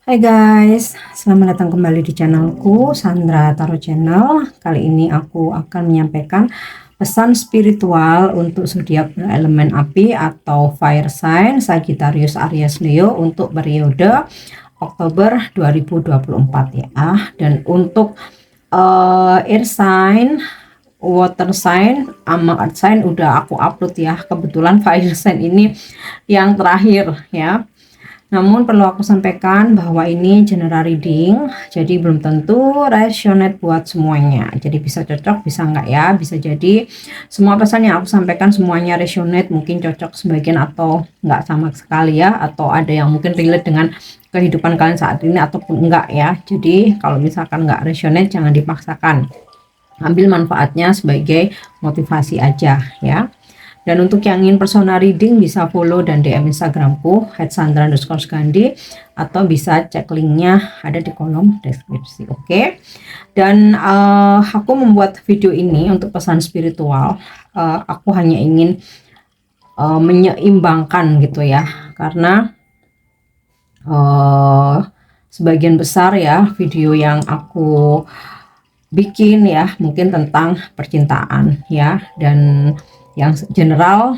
Hai guys, selamat datang kembali di channelku Sandra Tarot Channel. Kali ini aku akan menyampaikan pesan spiritual untuk zodiak berelemen api atau fire sign Sagittarius, Aries, Leo untuk periode Oktober 2024 ya. Dan untuk air sign, water sign, sama earth sign udah aku upload ya. Kebetulan fire sign ini yang terakhir ya. Namun perlu aku sampaikan bahwa ini general reading, jadi belum tentu resonate buat semuanya. Jadi bisa cocok, bisa enggak ya. Bisa jadi semua pesan yang aku sampaikan semuanya resonate, mungkin cocok sebagian atau enggak sama sekali ya. Atau ada yang mungkin relate dengan kehidupan kalian saat ini ataupun enggak ya. Jadi kalau misalkan enggak resonate jangan dipaksakan. Ambil manfaatnya sebagai motivasi aja ya. Dan untuk yang ingin personal reading bisa follow dan DM Instagramku @sandra_gandhi atau bisa cek linknya ada di kolom deskripsi. Oke. Dan aku membuat video ini untuk pesan spiritual. Aku hanya ingin menyeimbangkan gitu ya, karena sebagian besar ya video yang aku bikin ya mungkin tentang percintaan ya, dan yang general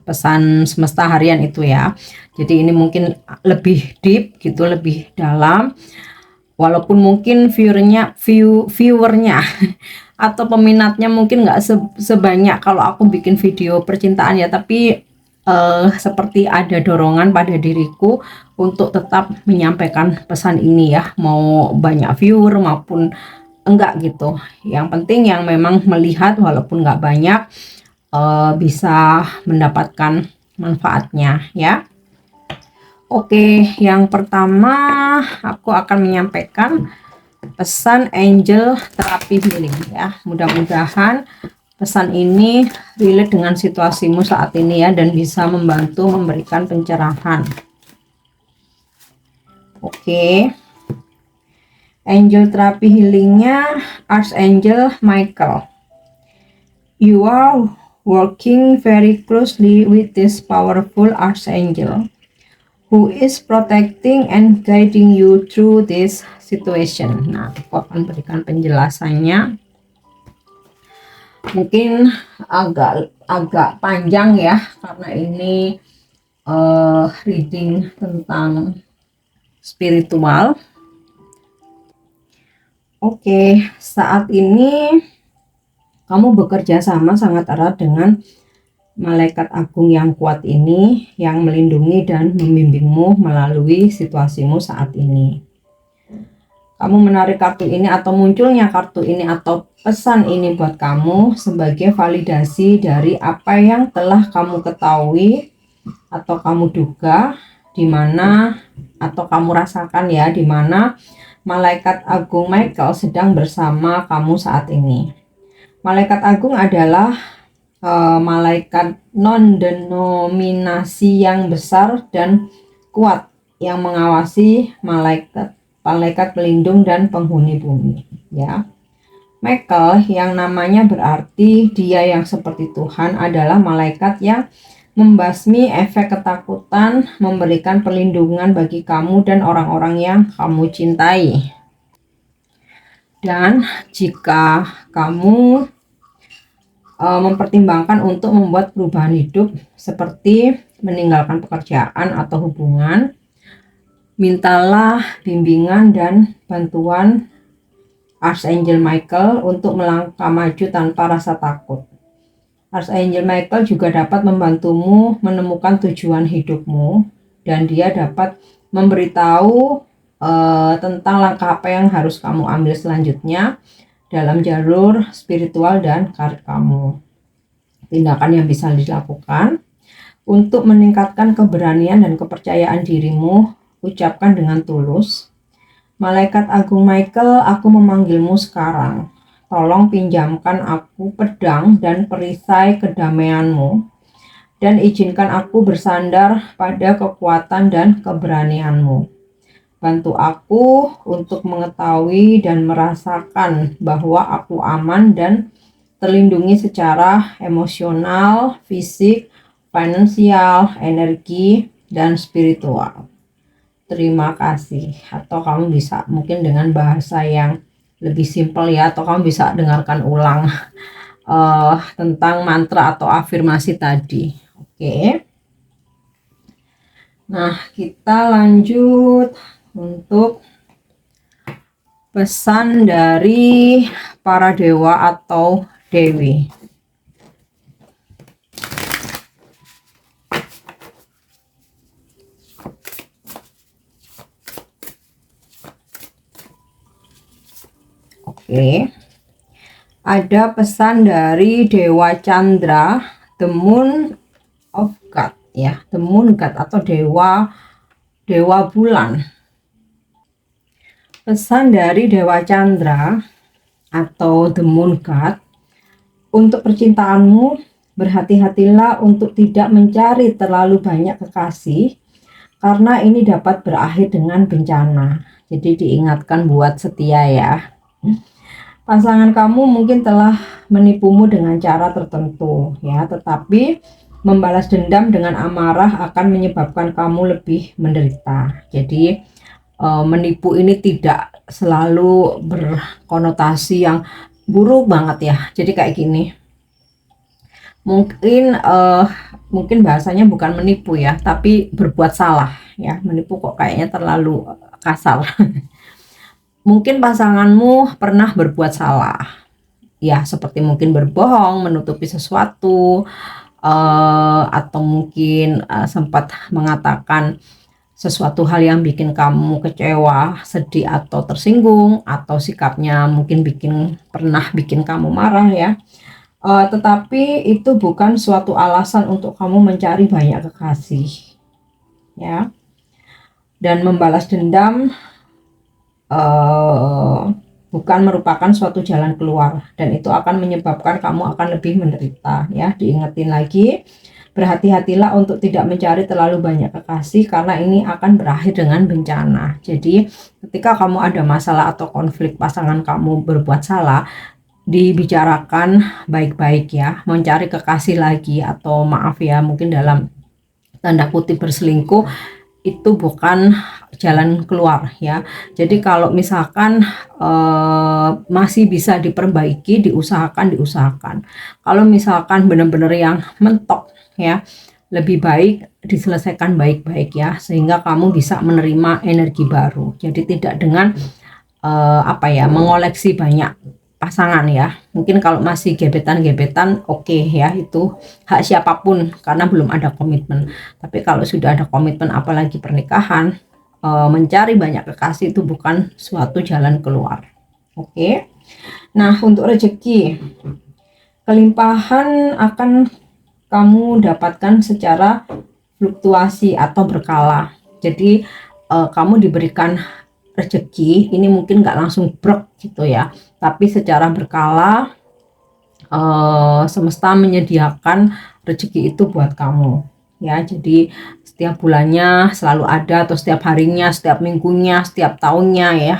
pesan semesta harian itu ya. Jadi ini mungkin lebih deep gitu, lebih dalam, walaupun mungkin viewernya atau peminatnya mungkin nggak sebanyak kalau aku bikin video percintaan ya, tapi seperti ada dorongan pada diriku untuk tetap menyampaikan pesan ini ya, mau banyak viewer maupun enggak gitu. Yang penting yang memang melihat walaupun nggak banyak bisa mendapatkan manfaatnya ya. Oke, yang pertama aku akan menyampaikan pesan angel terapi healing ya. Mudah-mudahan pesan ini relate dengan situasimu saat ini ya, dan bisa membantu memberikan pencerahan. Oke. Angel terapi healingnya Archangel Michael. You are working very closely with this powerful archangel who is protecting and guiding you through this situation. Nah, aku akan berikan penjelasannya. Mungkin agak panjang ya, karena ini reading tentang spiritual. Oke, saat ini kamu bekerja sama sangat erat dengan malaikat agung yang kuat ini, yang melindungi dan membimbingmu melalui situasimu saat ini. Kamu menarik kartu ini atau munculnya kartu ini atau pesan ini buat kamu sebagai validasi dari apa yang telah kamu ketahui atau kamu duga, di mana atau kamu rasakan ya, di mana malaikat agung Michael sedang bersama kamu saat ini. Malaikat agung adalah malaikat non-denominasi yang besar dan kuat yang mengawasi malaikat pelindung dan penghuni bumi ya. Michael yang namanya berarti dia yang seperti Tuhan adalah malaikat yang membasmi efek ketakutan, memberikan perlindungan bagi kamu dan orang-orang yang kamu cintai. Dan jika kamu mempertimbangkan untuk membuat perubahan hidup seperti meninggalkan pekerjaan atau hubungan, mintalah bimbingan dan bantuan Archangel Michael untuk melangkah maju tanpa rasa takut. Archangel Michael juga dapat membantumu menemukan tujuan hidupmu, dan dia dapat memberitahu tentang langkah apa yang harus kamu ambil selanjutnya, dalam jalur spiritual dan karir kamu. Tindakan yang bisa dilakukan untuk meningkatkan keberanian dan kepercayaan dirimu, ucapkan dengan tulus, Malaikat Agung Michael, aku memanggilmu sekarang. Tolong pinjamkan aku pedang dan perisai kedamaianmu, dan izinkan aku bersandar pada kekuatan dan keberanianmu. Bantu aku untuk mengetahui dan merasakan bahwa aku aman dan terlindungi secara emosional, fisik, finansial, energi, dan spiritual. Terima kasih. Atau kamu bisa mungkin dengan bahasa yang lebih simpel ya, atau kamu bisa dengarkan ulang tentang mantra atau afirmasi tadi. Oke. Nah, kita lanjut untuk pesan dari para dewa atau dewi. Oke. Ada pesan dari Dewa Chandra, the Moon of God ya, the Moon God atau dewa bulan. Pesan dari Dewa Chandra atau the Moon God, untuk percintaanmu, berhati-hatilah untuk tidak mencari terlalu banyak kekasih, karena ini dapat berakhir dengan bencana. Jadi diingatkan buat setia ya. Pasangan kamu mungkin telah menipumu dengan cara tertentu ya, tetapi membalas dendam dengan amarah akan menyebabkan kamu lebih menderita. Jadi menipu ini tidak selalu berkonotasi yang buruk banget ya. Jadi kayak gini. Mungkin bahasanya bukan menipu ya, tapi berbuat salah ya. Menipu kok kayaknya terlalu kasar. Mungkin pasanganmu pernah berbuat salah ya, seperti mungkin berbohong, menutupi sesuatu, atau mungkin sempat mengatakan sesuatu hal yang bikin kamu kecewa, sedih, atau tersinggung, atau sikapnya mungkin pernah bikin kamu marah ya. Tetapi itu bukan suatu alasan untuk kamu mencari banyak kekasih ya. Dan membalas dendam bukan merupakan suatu jalan keluar, dan itu akan menyebabkan kamu akan lebih menderita ya. Diingetin lagi, berhati-hatilah untuk tidak mencari terlalu banyak kekasih, karena ini akan berakhir dengan bencana. Jadi ketika kamu ada masalah atau konflik, pasangan kamu berbuat salah, dibicarakan baik-baik ya. Mencari kekasih lagi, atau maaf ya, mungkin dalam tanda kutip berselingkuh, itu bukan jalan keluar ya. Jadi kalau misalkan masih bisa diperbaiki, diusahakan. Kalau misalkan benar-benar yang mentok ya, lebih baik diselesaikan baik-baik ya, sehingga kamu bisa menerima energi baru. Jadi tidak dengan mengoleksi banyak pasangan ya. Mungkin kalau masih gebetan oke ya, itu hak siapapun karena belum ada komitmen. Tapi kalau sudah ada komitmen, apalagi pernikahan, mencari banyak kekasih itu bukan suatu jalan keluar. Oke. Nah, untuk rezeki, kelimpahan akan kamu dapatkan secara fluktuasi atau berkala. Jadi kamu diberikan rezeki ini mungkin nggak langsung brok gitu ya, tapi secara berkala semesta menyediakan rezeki itu buat kamu ya. Jadi setiap bulannya selalu ada, atau setiap harinya, setiap minggunya, setiap tahunnya ya,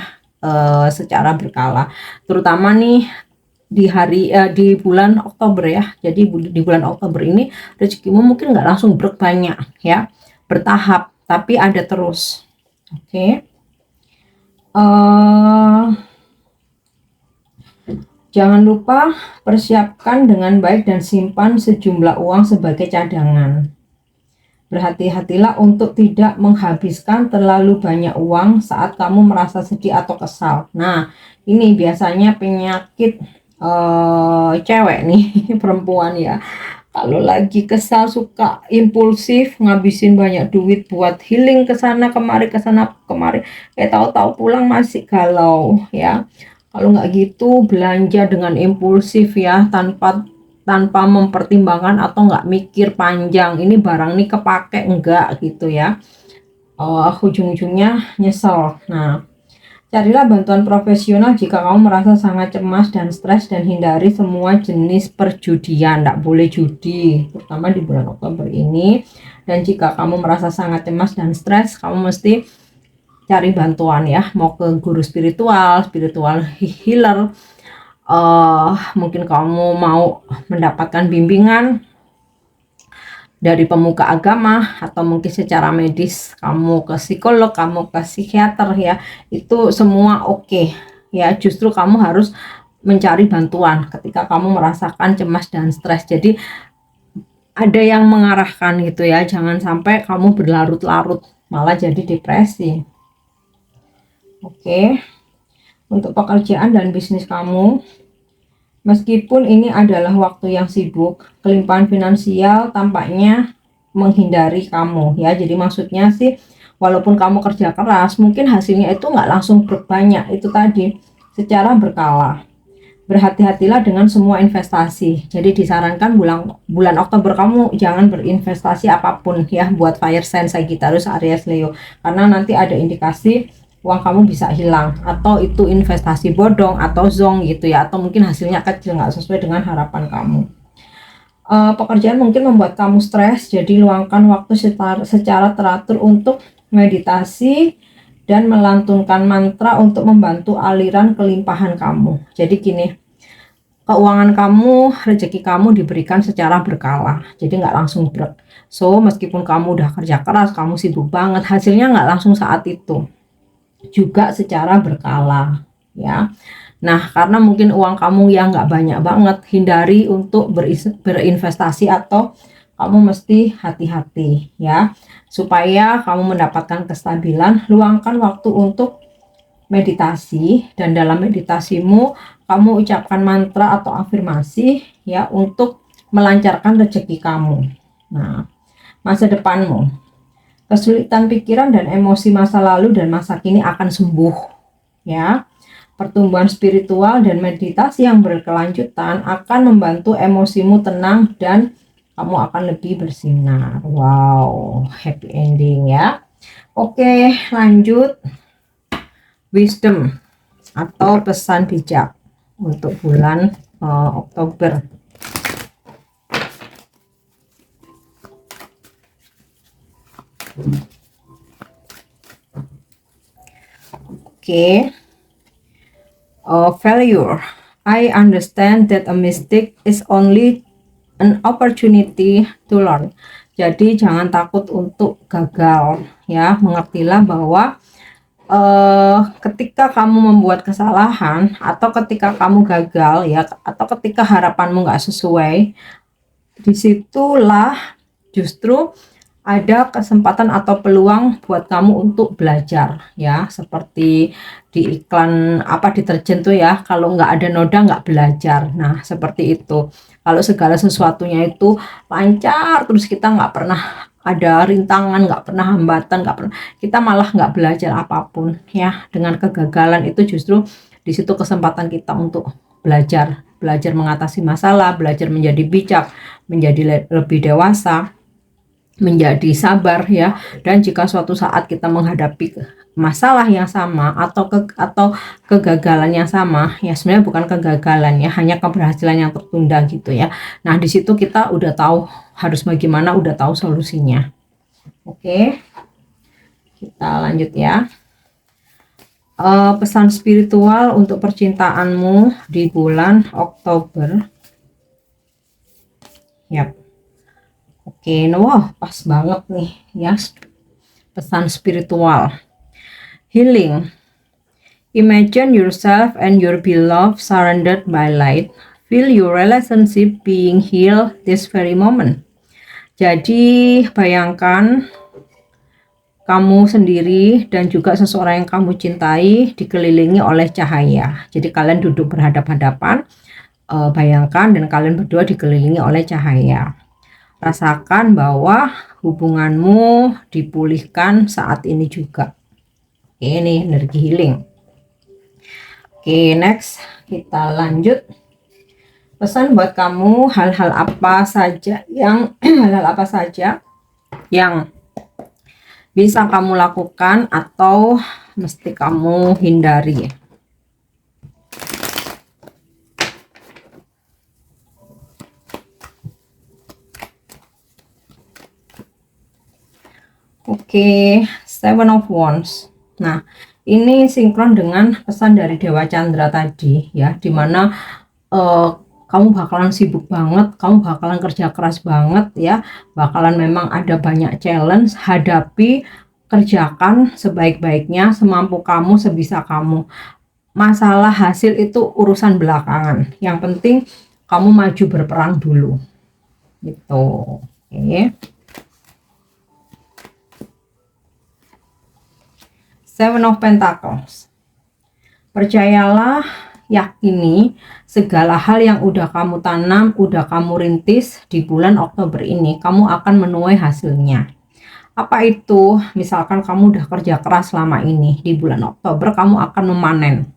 secara berkala. Terutama nih di bulan Oktober ya. Jadi di bulan Oktober ini rezekimu mungkin nggak langsung brok banyak ya, bertahap tapi ada terus. Oke. Jangan lupa persiapkan dengan baik dan simpan sejumlah uang sebagai cadangan. Berhati-hatilah untuk tidak menghabiskan terlalu banyak uang saat kamu merasa sedih atau kesal. Nah, ini biasanya penyakit cewek nih, perempuan ya. Kalau lagi kesal suka impulsif, ngabisin banyak duit buat healing ke sana kemari, kayak tahu-tahu pulang masih galau ya. Kalau nggak gitu belanja dengan impulsif ya, tanpa mempertimbangkan atau nggak mikir panjang, ini barang nih kepake enggak gitu ya. Ujung-ujungnya nyesel. Nah, carilah bantuan profesional jika kamu merasa sangat cemas dan stres, dan hindari semua jenis perjudian. Tidak boleh judi, terutama di bulan Oktober ini. Dan jika kamu merasa sangat cemas dan stres, kamu mesti cari bantuan ya, mau ke guru spiritual healer. Mungkin kamu mau mendapatkan bimbingan dari pemuka agama, atau mungkin secara medis kamu ke psikolog, kamu ke psikiater ya, itu semua oke ya. Justru kamu harus mencari bantuan ketika kamu merasakan cemas dan stres. Jadi ada yang mengarahkan gitu ya, jangan sampai kamu berlarut-larut malah jadi depresi. Oke. Untuk pekerjaan dan bisnis kamu, meskipun ini adalah waktu yang sibuk, kelimpahan finansial tampaknya menghindari kamu ya. Jadi maksudnya sih, walaupun kamu kerja keras, mungkin hasilnya itu nggak langsung berbanyak. Itu tadi, secara berkala. Berhati-hatilah dengan semua investasi. Jadi disarankan bulan Oktober kamu jangan berinvestasi apapun ya, buat fire sign Sagittarius, Aries, Leo, karena nanti ada indikasi uang kamu bisa hilang, atau itu investasi bodong atau zong gitu ya, atau mungkin hasilnya kecil, nggak sesuai dengan harapan kamu. Pekerjaan mungkin membuat kamu stres, jadi luangkan waktu secara teratur untuk meditasi dan melantunkan mantra untuk membantu aliran kelimpahan kamu. Jadi gini, keuangan kamu, rezeki kamu diberikan secara berkala, jadi nggak langsung brek. So meskipun kamu udah kerja keras, kamu sibuk banget, hasilnya nggak langsung saat itu, juga secara berkala ya. Nah, karena mungkin uang kamu yang nggak banyak banget, hindari untuk berinvestasi, atau kamu mesti hati-hati ya. Supaya kamu mendapatkan kestabilan, luangkan waktu untuk meditasi, dan dalam meditasimu kamu ucapkan mantra atau afirmasi ya, untuk melancarkan rezeki kamu. Nah, masa depanmu, kesulitan pikiran dan emosi masa lalu dan masa kini akan sembuh ya. Pertumbuhan spiritual dan meditasi yang berkelanjutan akan membantu emosimu tenang dan kamu akan lebih bersinar. Wow, happy ending ya. Oke, lanjut. Wisdom atau pesan bijak untuk bulan Oktober. Oke. Failure. I understand that a mistake is only an opportunity to learn. Jadi jangan takut untuk gagal ya. Mengertilah bahwa ketika kamu membuat kesalahan, atau ketika kamu gagal ya, atau ketika harapanmu nggak sesuai, disitulah justru ada kesempatan atau peluang buat kamu untuk belajar ya. Seperti di iklan deterjen tuh ya, kalau nggak ada noda nggak belajar. Nah seperti itu, kalau segala sesuatunya itu lancar terus, kita nggak pernah ada rintangan, nggak pernah hambatan, nggak pernah, kita malah nggak belajar apapun ya. Dengan kegagalan itu justru di situ kesempatan kita untuk belajar mengatasi masalah, belajar menjadi bijak, menjadi lebih dewasa, menjadi sabar ya. Dan jika suatu saat kita menghadapi masalah yang sama, atau kegagalan yang sama ya, sebenarnya bukan kegagalan ya, hanya keberhasilan yang tertunda gitu ya. Nah di situ kita udah tahu harus bagaimana, udah tahu solusinya. Oke, kita lanjut ya. Pesan spiritual untuk percintaanmu di bulan Oktober. Yap. Oke, wah pas banget nih ya, pesan spiritual. Healing. Imagine yourself and your beloved surrounded by light. Feel your relationship being healed this very moment. Jadi bayangkan kamu sendiri dan juga seseorang yang kamu cintai dikelilingi oleh cahaya. Jadi kalian duduk berhadap-hadapan, bayangkan, dan kalian berdua dikelilingi oleh cahaya. Rasakan bahwa hubunganmu dipulihkan saat ini juga. Ini energi healing. Oke, next kita lanjut. Pesan buat kamu, hal-hal apa saja yang hal-hal apa saja yang bisa kamu lakukan atau mesti kamu hindari. Oke, Seven of Wands. Nah, ini sinkron dengan pesan dari Dewa Chandra tadi ya, dimana kamu bakalan sibuk banget, kamu bakalan kerja keras banget ya, bakalan memang ada banyak challenge, hadapi, kerjakan sebaik-baiknya, semampu kamu, sebisa kamu. Masalah hasil itu urusan belakangan, yang penting kamu maju berperang dulu gitu. Oke. Seven of Pentacles. Percayalah, yakini segala hal yang udah kamu tanam, udah kamu rintis di bulan Oktober ini, kamu akan menuai hasilnya. Apa itu? Misalkan kamu udah kerja keras selama ini, di bulan Oktober kamu akan memanen.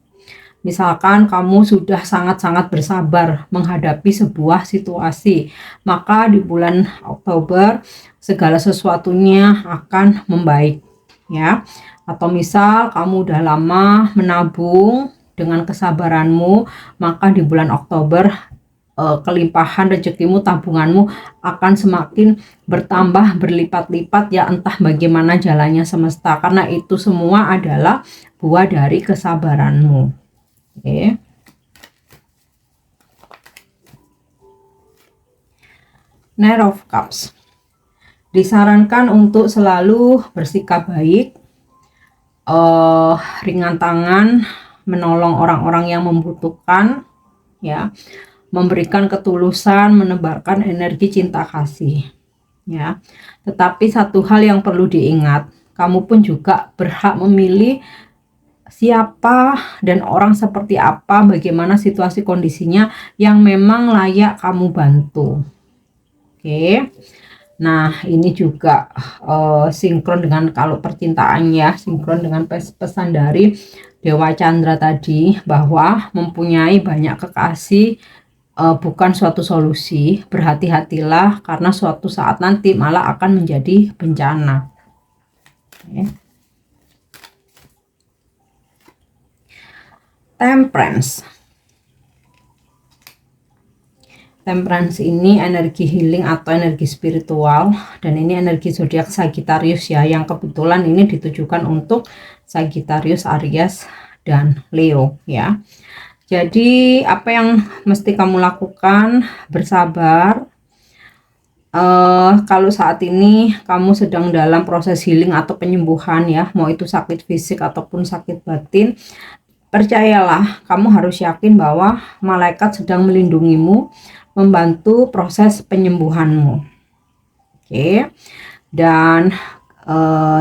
Misalkan kamu sudah sangat-sangat bersabar menghadapi sebuah situasi, maka di bulan Oktober segala sesuatunya akan membaik ya. Atau misal kamu udah lama menabung, dengan kesabaranmu, maka di bulan Oktober kelimpahan rezekimu, tabunganmu akan semakin bertambah berlipat-lipat ya, entah bagaimana jalannya semesta, karena itu semua adalah buah dari kesabaranmu. Oke. Knight of Cups. Disarankan untuk selalu bersikap baik, ringan tangan, menolong orang-orang yang membutuhkan ya, memberikan ketulusan, menebarkan energi cinta kasih ya. Tetapi satu hal yang perlu diingat, kamu pun juga berhak memilih siapa dan orang seperti apa, bagaimana situasi kondisinya yang memang layak kamu bantu. Oke. Nah, ini juga sinkron dengan kalau percintaan ya, sinkron dengan pesan dari Dewa Chandra tadi, bahwa mempunyai banyak kekasih bukan suatu solusi. Berhati-hatilah, karena suatu saat nanti malah akan menjadi bencana. Okay. Temperance. Temperance ini energi healing atau energi spiritual, dan ini energi zodiak Sagittarius ya, yang kebetulan ini ditujukan untuk Sagittarius, Aries, dan Leo ya. Jadi apa yang mesti kamu lakukan? Bersabar. Kalau saat ini kamu sedang dalam proses healing atau penyembuhan ya, mau itu sakit fisik ataupun sakit batin, percayalah, kamu harus yakin bahwa malaikat sedang melindungimu, membantu proses penyembuhanmu. Oke. Dan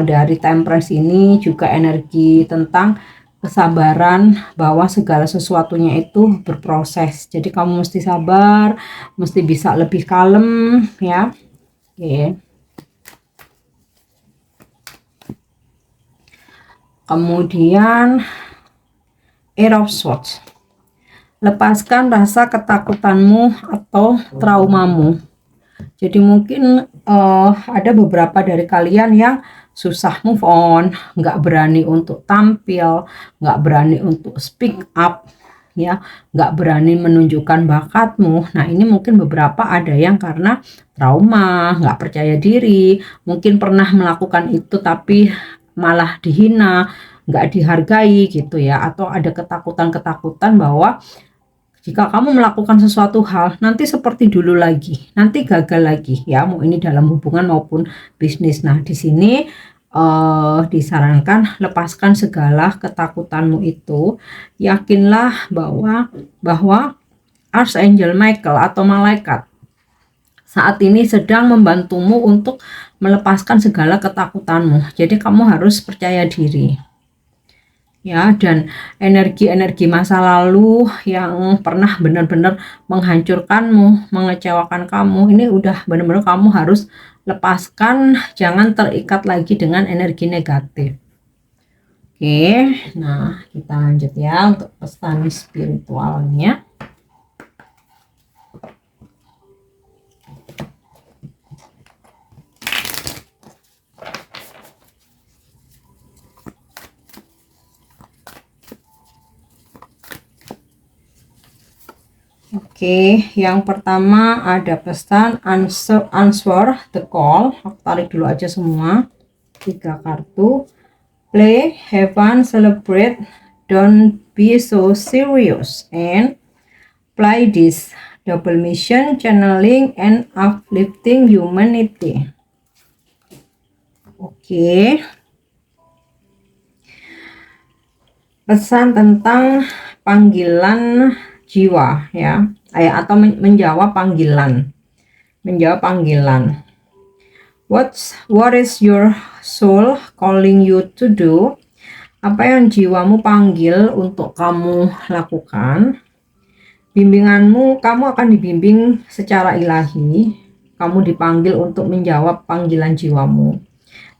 dari Temperance ini juga energi tentang kesabaran, bahwa segala sesuatunya itu berproses. Jadi kamu mesti sabar, mesti bisa lebih kalem ya. Oke. Kemudian Eight of Swords. Lepaskan rasa ketakutanmu atau traumamu. Jadi mungkin ada beberapa dari kalian yang susah move on, nggak berani untuk tampil, nggak berani untuk speak up ya, nggak berani menunjukkan bakatmu. Nah, ini mungkin beberapa ada yang karena trauma, nggak percaya diri, mungkin pernah melakukan itu tapi malah dihina, nggak dihargai gitu ya, atau ada ketakutan-ketakutan bahwa jika kamu melakukan sesuatu hal, nanti seperti dulu lagi, nanti gagal lagi ya, mau ini dalam hubungan maupun bisnis. Nah, di sini disarankan lepaskan segala ketakutanmu itu, yakinlah bahwa Archangel Michael atau malaikat saat ini sedang membantumu untuk melepaskan segala ketakutanmu. Jadi kamu harus percaya diri. Ya, dan energi-energi masa lalu yang pernah benar-benar menghancurkanmu, mengecewakan kamu, ini udah benar-benar kamu harus lepaskan, jangan terikat lagi dengan energi negatif. Oke, nah kita lanjut ya untuk pesan spiritualnya. Oke, yang pertama ada pesan answer the call. Aku tarik dulu aja semua 3 kartu. Play, have fun, celebrate, don't be so serious, and play this double mission, channeling and uplifting humanity. Oke, pesan tentang panggilan jiwa ya, atau menjawab panggilan, what is your soul calling you to do? Apa yang jiwamu panggil untuk kamu lakukan? Bimbinganmu, kamu akan dibimbing secara ilahi. Kamu dipanggil untuk menjawab panggilan jiwamu.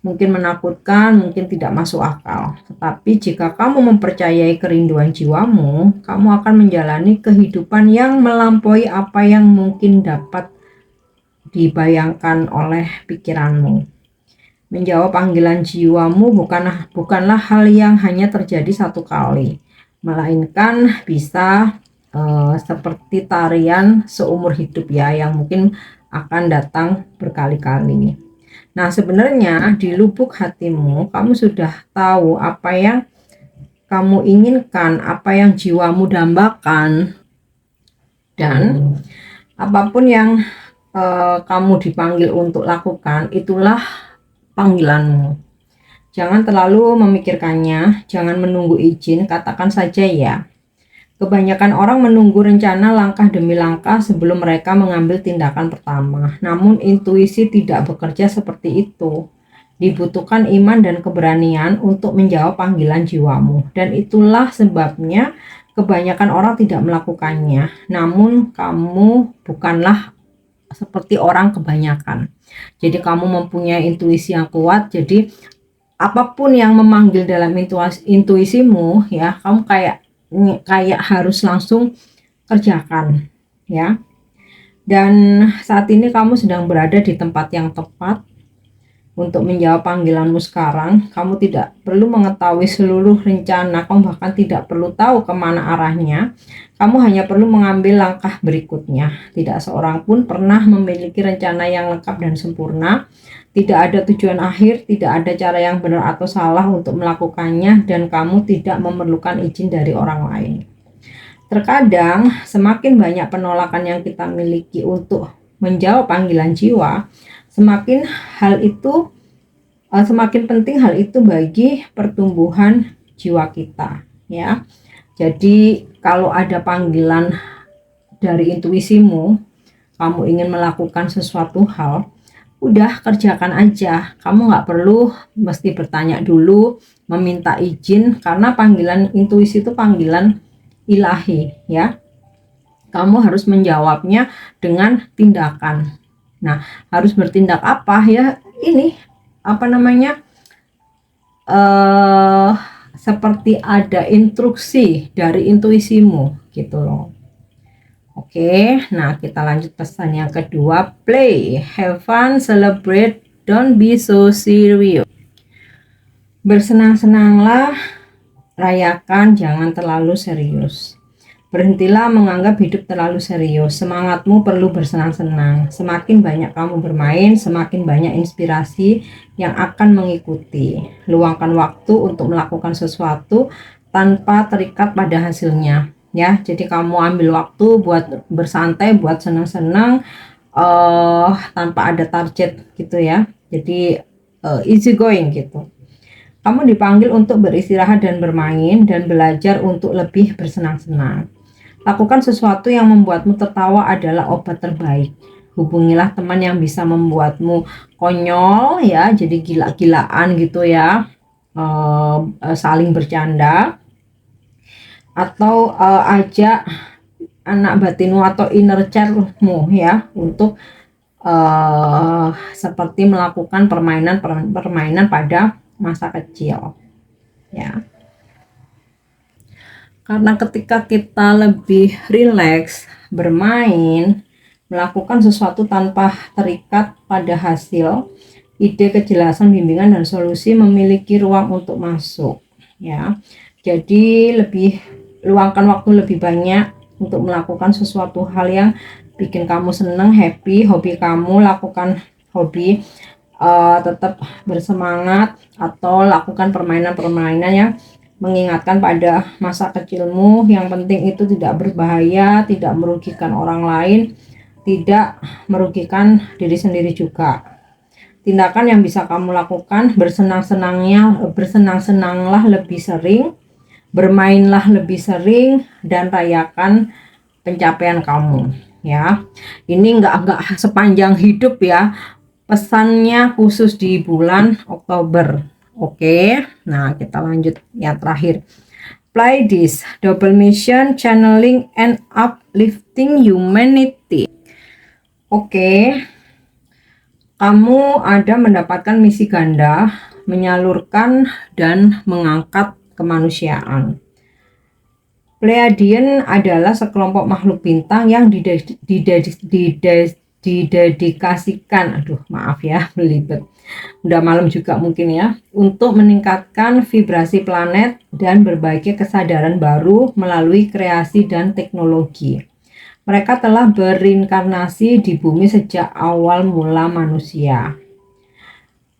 Mungkin menakutkan, mungkin tidak masuk akal. Tetapi jika kamu mempercayai kerinduan jiwamu, kamu akan menjalani kehidupan yang melampaui apa yang mungkin dapat dibayangkan oleh pikiranmu. Menjawab panggilan jiwamu bukanlah hal yang hanya terjadi satu kali, melainkan bisa seperti tarian seumur hidup ya, yang mungkin akan datang berkali-kali. Nah, sebenarnya di lubuk hatimu kamu sudah tahu apa yang kamu inginkan, apa yang jiwamu dambakan, dan apapun yang kamu dipanggil untuk lakukan, itulah panggilanmu. Jangan terlalu memikirkannya, jangan menunggu izin, katakan saja ya. Kebanyakan orang menunggu rencana langkah demi langkah sebelum mereka mengambil tindakan pertama. Namun intuisi tidak bekerja seperti itu. Dibutuhkan iman dan keberanian untuk menjawab panggilan jiwamu. Dan itulah sebabnya kebanyakan orang tidak melakukannya. Namun kamu bukanlah seperti orang kebanyakan. Jadi kamu mempunyai intuisi yang kuat. Jadi apapun yang memanggil dalam intuisimu ya, kamu kayak harus langsung kerjakan ya. Dan saat ini kamu sedang berada di tempat yang tepat untuk menjawab panggilanmu sekarang. Kamu tidak perlu mengetahui seluruh rencana, kamu bahkan tidak perlu tahu kemana arahnya. Kamu hanya perlu mengambil langkah berikutnya. Tidak seorang pun pernah memiliki rencana yang lengkap dan sempurna. Tidak ada tujuan akhir, tidak ada cara yang benar atau salah untuk melakukannya, dan kamu tidak memerlukan izin dari orang lain. Terkadang semakin banyak penolakan yang kita miliki untuk menjawab panggilan jiwa, semakin penting hal itu bagi pertumbuhan jiwa kita ya. Jadi kalau ada panggilan dari intuisimu, kamu ingin melakukan sesuatu hal, udah kerjakan aja. Kamu nggak perlu mesti bertanya dulu, meminta izin, karena panggilan intuisi itu panggilan ilahi ya. Kamu harus menjawabnya dengan tindakan. Nah, harus bertindak apa ya? Ini apa namanya? Seperti ada instruksi dari intuisimu gitu loh. Oke, nah kita lanjut pesan yang kedua. Play, have fun, celebrate, don't be so serious. Bersenang-senanglah, rayakan, jangan terlalu serius. Berhentilah menganggap hidup terlalu serius. Semangatmu perlu bersenang-senang. Semakin banyak kamu bermain, semakin banyak inspirasi yang akan mengikuti. Luangkan waktu untuk melakukan sesuatu tanpa terikat pada hasilnya. Ya, jadi kamu ambil waktu buat bersantai, buat senang-senang, tanpa ada target gitu ya. Jadi easy going gitu. Kamu dipanggil untuk beristirahat dan bermain, dan belajar untuk lebih bersenang-senang. Lakukan sesuatu yang membuatmu tertawa adalah obat terbaik. Hubungilah teman yang bisa membuatmu konyol ya, jadi gila-gilaan gitu ya, saling bercanda. Atau ajak anak batinmu atau inner childmu ya, untuk seperti melakukan permainan pada masa kecil ya. Karena ketika kita lebih rileks bermain, melakukan sesuatu tanpa terikat pada hasil, ide, kejelasan, bimbingan, dan solusi memiliki ruang untuk masuk, ya. Jadi lebih luangkan waktu lebih banyak untuk melakukan sesuatu hal yang bikin kamu seneng, happy, hobi kamu, lakukan hobi, tetap bersemangat, atau lakukan permainan-permainan yang mengingatkan pada masa kecilmu. Yang penting itu tidak berbahaya, tidak merugikan orang lain, tidak merugikan diri sendiri juga. Tindakan yang bisa kamu lakukan, bersenang-senanglah lebih sering, bermainlah lebih sering, dan rayakan pencapaian kamu, ya. Ini enggak sepanjang hidup ya, pesannya khusus di bulan Oktober. Oke, nah kita lanjut yang terakhir. Apply this double mission, channeling and uplifting humanity. Oke, kamu ada mendapatkan misi ganda, menyalurkan dan mengangkat kemanusiaan. Pleiadian adalah sekelompok makhluk bintang yang didedikasikan, maaf ya, belibet, udah malam juga mungkin ya, untuk meningkatkan vibrasi planet dan berbagi kesadaran baru melalui kreasi dan teknologi. Mereka telah berinkarnasi di bumi sejak awal mula manusia.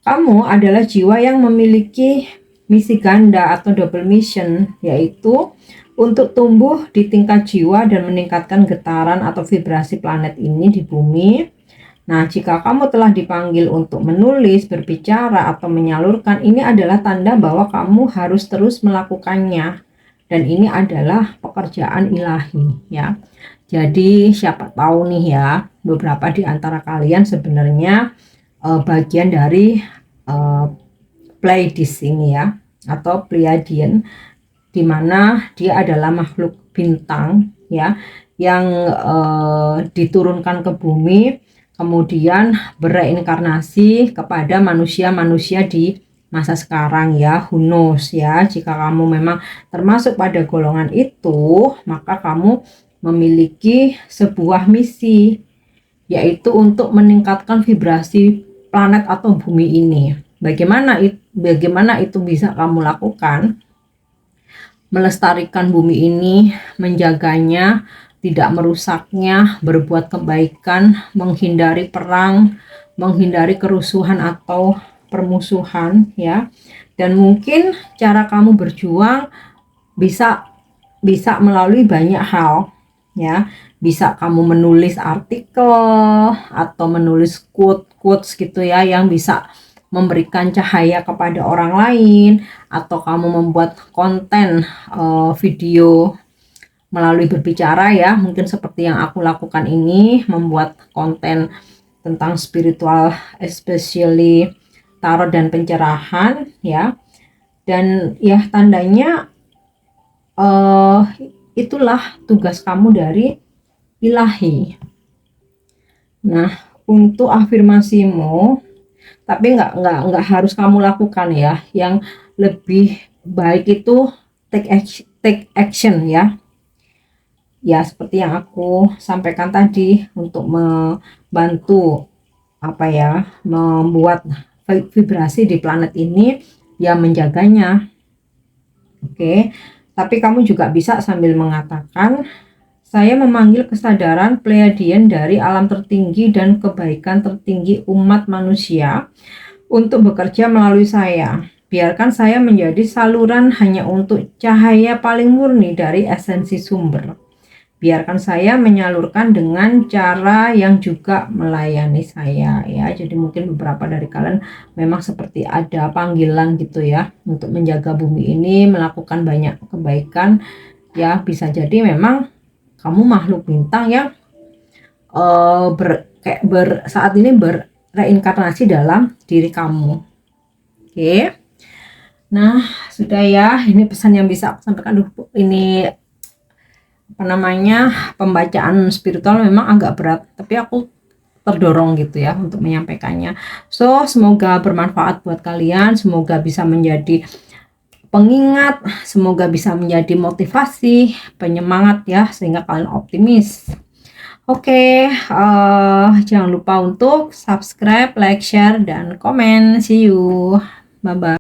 Kamu adalah jiwa yang memiliki misi ganda atau double mission, yaitu untuk tumbuh di tingkat jiwa dan meningkatkan getaran atau vibrasi planet ini di bumi. Nah, jika kamu telah dipanggil untuk menulis, berbicara, atau menyalurkan, ini adalah tanda bahwa kamu harus terus melakukannya. Dan ini adalah pekerjaan ilahi, ya. Jadi siapa tahu nih ya, beberapa di antara kalian sebenarnya bagian dari Pleiades ini ya, atau Pleiadian, di mana dia adalah makhluk bintang ya, yang diturunkan ke bumi, kemudian bereinkarnasi kepada manusia-manusia di masa sekarang ya. Who knows ya, jika kamu memang termasuk pada golongan itu, maka kamu memiliki sebuah misi, yaitu untuk meningkatkan vibrasi planet atau bumi ini. Bagaimana itu bisa kamu lakukan? Melestarikan bumi ini, menjaganya, tidak merusaknya, berbuat kebaikan, menghindari perang, menghindari kerusuhan atau permusuhan ya. Dan mungkin cara kamu berjuang bisa melalui banyak hal ya. Bisa kamu menulis artikel atau menulis quotes gitu ya, yang bisa memberikan cahaya kepada orang lain, atau kamu membuat konten video melalui berbicara ya, mungkin seperti yang aku lakukan ini, membuat konten tentang spiritual, especially tarot dan pencerahan ya. Dan ya tandanya itulah tugas kamu dari ilahi. Nah, untuk afirmasimu, tapi nggak harus kamu lakukan ya. Yang lebih baik itu take action ya. Ya, seperti yang aku sampaikan tadi, untuk membantu membuat vibrasi di planet ini, ya menjaganya. Oke. Tapi kamu juga bisa sambil mengatakan, saya memanggil kesadaran Pleiadian dari alam tertinggi dan kebaikan tertinggi umat manusia untuk bekerja melalui saya. Biarkan saya menjadi saluran hanya untuk cahaya paling murni dari esensi sumber. Biarkan saya menyalurkan dengan cara yang juga melayani saya ya. Jadi mungkin beberapa dari kalian memang seperti ada panggilan gitu ya, untuk menjaga bumi ini, melakukan banyak kebaikan ya. Bisa jadi memang kamu makhluk bintang yang saat ini berreinkarnasi dalam diri kamu. Oke. Nah, sudah ya, ini pesan yang bisa aku sampaikan. Ini pembacaan spiritual memang agak berat, tapi aku terdorong gitu ya untuk menyampaikannya. So, semoga bermanfaat buat kalian, semoga bisa menjadi pengingat, semoga bisa menjadi motivasi, penyemangat ya, sehingga kalian optimis. Oke, jangan lupa untuk subscribe, like, share, dan komen. See you. Bye-bye.